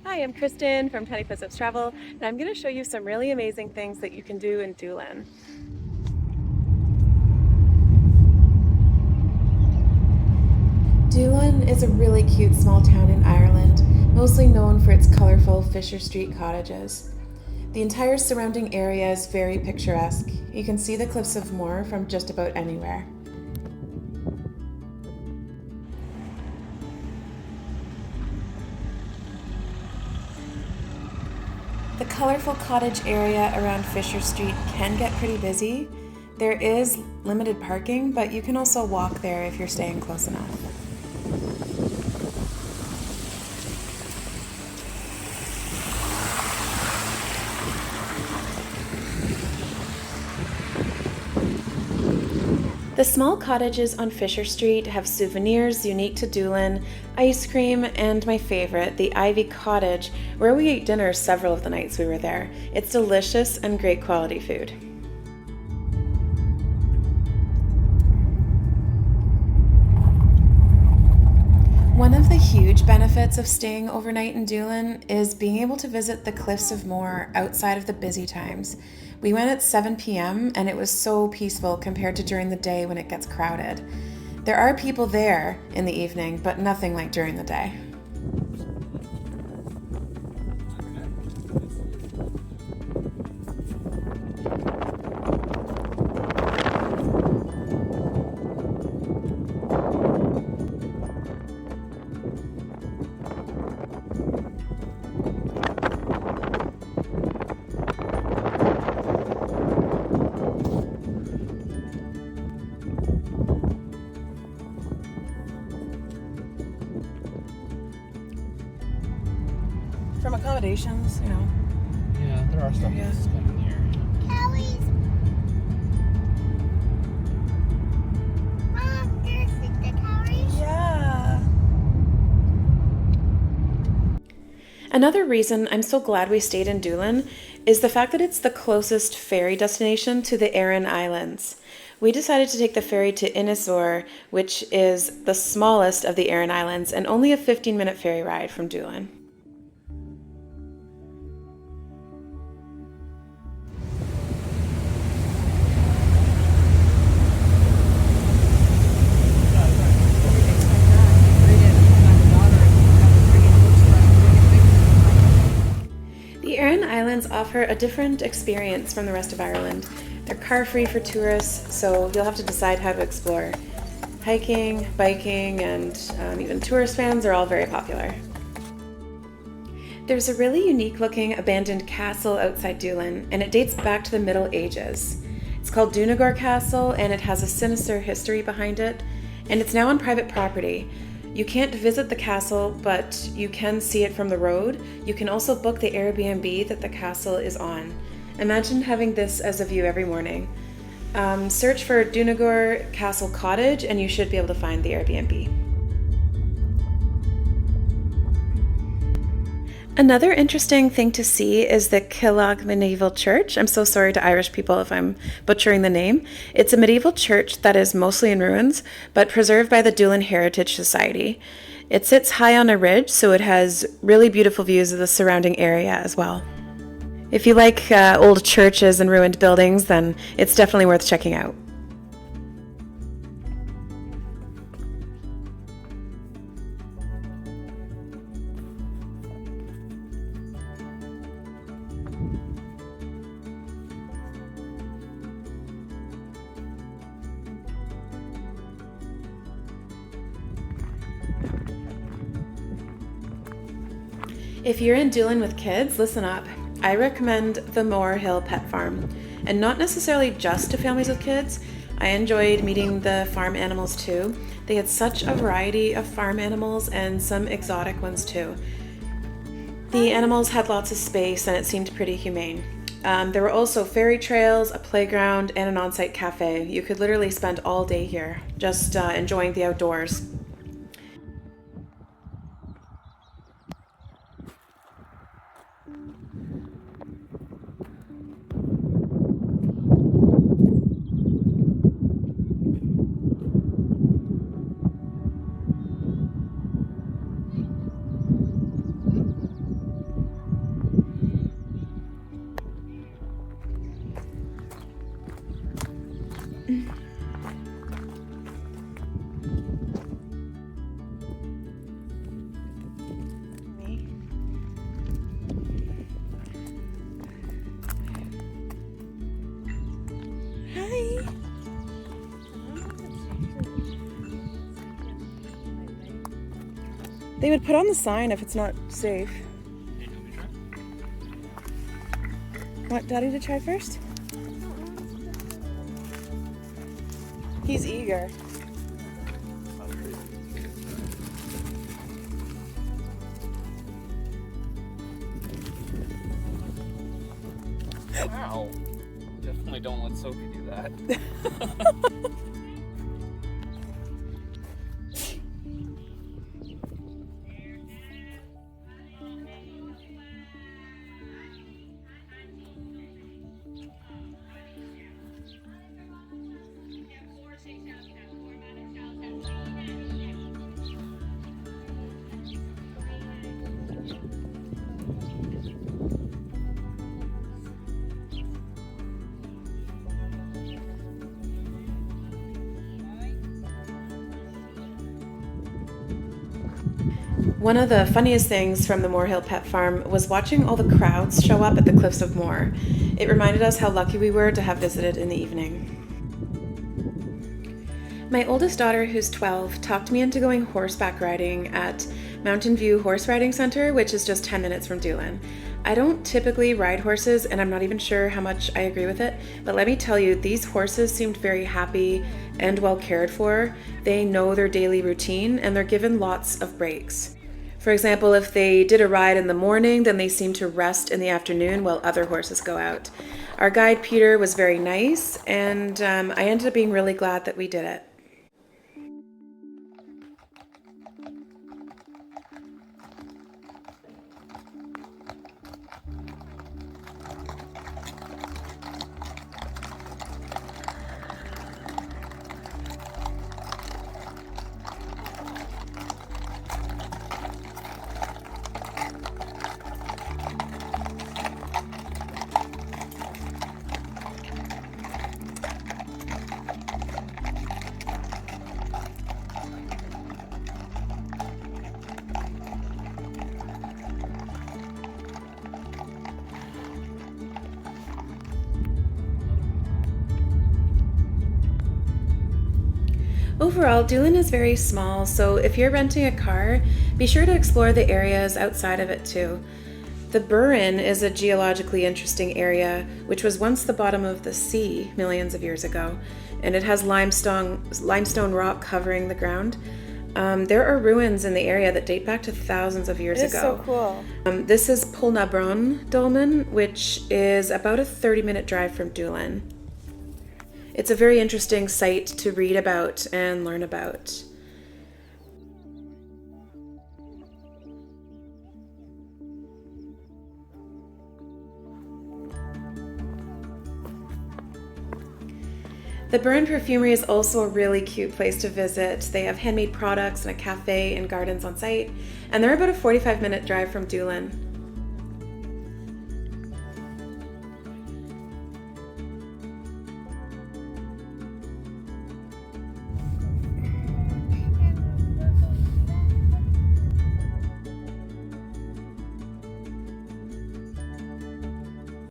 Hi, I'm Kristen from Tiny Footsteps Travel, and I'm going to show you some really amazing things that you can do in Doolin. Doolin is a really cute small town in Ireland, mostly known for its colorful Fisher Street cottages. The entire surrounding area is very picturesque. You can see the cliffs of Moher from just about anywhere. The colorful cottage area around Fisher Street can get pretty busy. There is limited parking, but you can also walk there if you're staying close enough. The small cottages on Fisher Street have souvenirs unique to Doolin, ice cream, and my favorite, the Ivy Cottage, where we ate dinner several of the nights we were there. It's delicious and great quality food. One of the huge benefits of staying overnight in Doolin is being able to visit the Cliffs of Moher outside of the busy times. We went at 7 p.m. and it was so peaceful compared to during the day when it gets crowded. There are people there in the evening, but nothing like during the day. From accommodations, Yeah, there are stuff that's in here. Cowies. Mom, do you see the cowies? Yeah. Another reason I'm so glad we stayed in Doolin is the fact that it's the closest ferry destination to the Aran Islands. We decided to take the ferry to Innisor, which is the smallest of the Aran Islands and only a 15-minute ferry ride from Doolin. The Aran Islands offer a different experience from the rest of Ireland. They're car-free for tourists, so you'll have to decide how to explore. Hiking, biking, and even tourist vans are all very popular. There's a really unique-looking abandoned castle outside Doolin, and it dates back to the Middle Ages. It's called Doonagore Castle, and it has a sinister history behind it, and it's now on private property. You can't visit the castle, but you can see it from the road. You can also book the Airbnb that the castle is on. Imagine having this as a view every morning. Search for Doonagore Castle Cottage and you should be able to find the Airbnb. Another interesting thing to see is the Killaugh Medievel Church. I'm so sorry to Irish people if I'm butchering the name. It's a medieval church that is mostly in ruins, but preserved by the Doolin Heritage Society. It sits high on a ridge, so it has really beautiful views of the surrounding area as well. If you like old churches and ruined buildings, then it's definitely worth checking out. If you're in Doolin with kids, listen up. I recommend the Moher Hill Pet Farm, and not necessarily just to families with kids. I enjoyed meeting the farm animals too. They had such a variety of farm animals and some exotic ones too. The animals had lots of space and it seemed pretty humane. There were also ferry trails, a playground, and an on-site cafe. You could literally spend all day here, just enjoying the outdoors. They would put on the sign if it's not safe. Hey, do you want me to try? Want Daddy to try first? He's eager. Wow. Definitely don't let Sophie do that. One of the funniest things from the Moher Pet Farm was watching all the crowds show up at the cliffs of Moher. It reminded us how lucky we were to have visited in the evening. My oldest daughter, who's 12, talked me into going horseback riding at Mountainview Horse Riding Center, which is just 10 minutes from Doolin. I don't typically ride horses, and I'm not even sure how much I agree with it, but let me tell you, these horses seemed very happy and well cared for. They know their daily routine, and they're given lots of breaks. For example, if they did a ride in the morning, then they seem to rest in the afternoon while other horses go out. Our guide, Peter, was very nice, and I ended up being really glad that we did it. Overall, Doolin is very small, so if you're renting a car, be sure to explore the areas outside of it too. The Burren is a geologically interesting area, which was once the bottom of the sea millions of years ago, and it has limestone rock covering the ground. There are ruins in the area that date back to thousands of years ago. It's so cool. This is Poulnabron dolmen, which is about a 30-minute drive from Doolin. It's a very interesting site to read about and learn about. The Burren Perfumery is also a really cute place to visit. They have handmade products and a cafe and gardens on site, and they're about a 45-minute drive from Doolin.